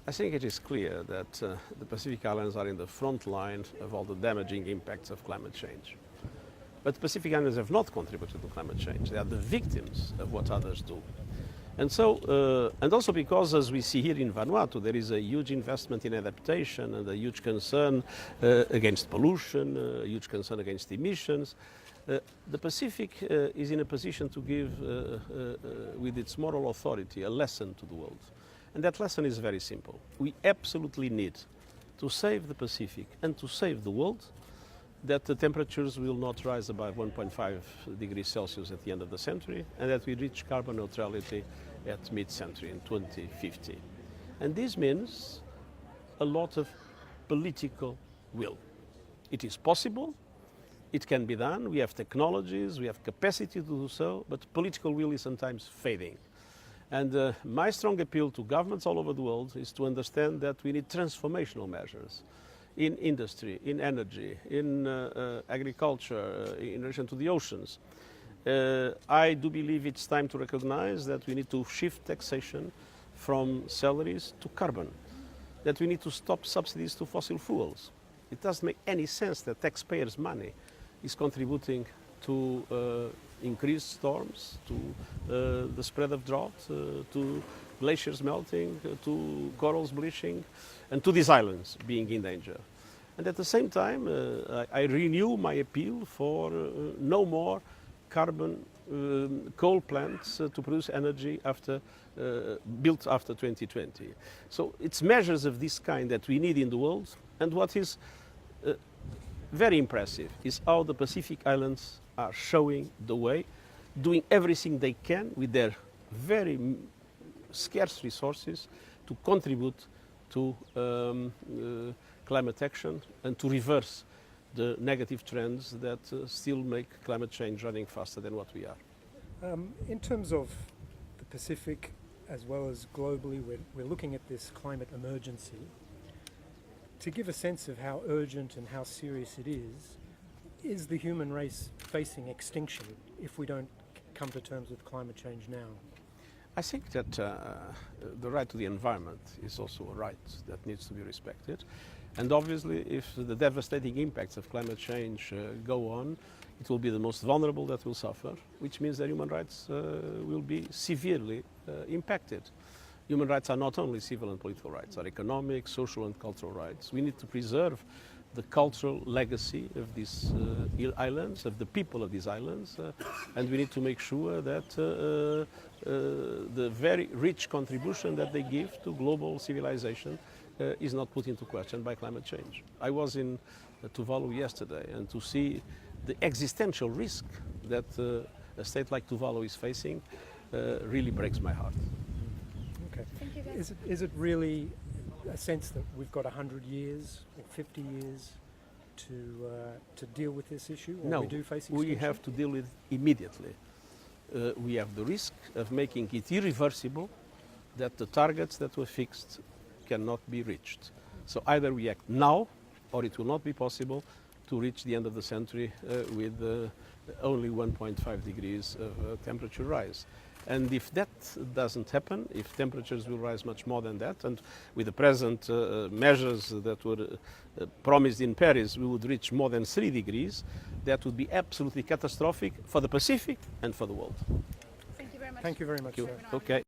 I think it is clear that the Pacific Islands are in the front line of all the damaging impacts of climate change. But the Pacific Islands have not contributed to climate change. They are the victims of what others do. And so, and also because, as we see here in Vanuatu, there is a huge investment in adaptation and a huge concern against pollution, a huge concern against emissions. The Pacific is in a position to give, with its moral authority, a lesson to the world. And that lesson is very simple. We absolutely need to save the Pacific and to save the world, that the temperatures will not rise above 1.5 degrees Celsius at the end of the century, and that we reach carbon neutrality at mid-century in 2050. And this means a lot of political will. It is possible, it can be done, we have technologies, we have capacity to do so, but political will is sometimes fading. And my strong appeal to governments all over the world is to understand that we need transformational measures in industry, in energy, in agriculture, in relation to the oceans. I do believe it's time to recognize that we need to shift taxation from salaries to carbon, that we need to stop subsidies to fossil fuels. It doesn't make any sense that taxpayers' money is contributing to increased storms, to the spread of drought, to glaciers melting, to corals bleaching, and to these islands being in danger. And at the same time, I renew my appeal for no more carbon coal plants to produce energy built after 2020. So it's measures of this kind that we need in the world. And what is very impressive is how the Pacific Islands are showing the way, doing everything they can with their very scarce resources to contribute to climate action and to reverse the negative trends that still make climate change running faster than what we are. In terms of the Pacific as well as globally, we're looking at this climate emergency. To give a sense of how urgent and how serious it is the human race facing extinction if we don't come to terms with climate change now? I think that the right to the environment is also a right that needs to be respected. And obviously, if the devastating impacts of climate change go on, it will be the most vulnerable that will suffer, which means that human rights will be severely impacted. Human rights are not only civil and political rights, are economic, social and cultural rights. We need to preserve the cultural legacy of these islands, of the people of these islands, and we need to make sure that the very rich contribution that they give to global civilization is not put into question by climate change. I was in Tuvalu yesterday, and to see the existential risk that a state like Tuvalu is facing really breaks my heart. Okay. Is it really a sense that we've got 100 years or 50 years to deal with this issue? Or no, we do face extinction? We have to deal with it immediately. We have the risk of making it irreversible, that the targets that were fixed cannot be reached. So either we act now, or it will not be possible to reach the end of the century with only 1.5 degrees of temperature rise. And if that doesn't happen, if temperatures will rise much more than that, and with the present measures that were promised in Paris, we would reach more than 3 degrees, that would be absolutely catastrophic for the Pacific and for the world. Thank you very much. Thank you very much. Thank you. Okay.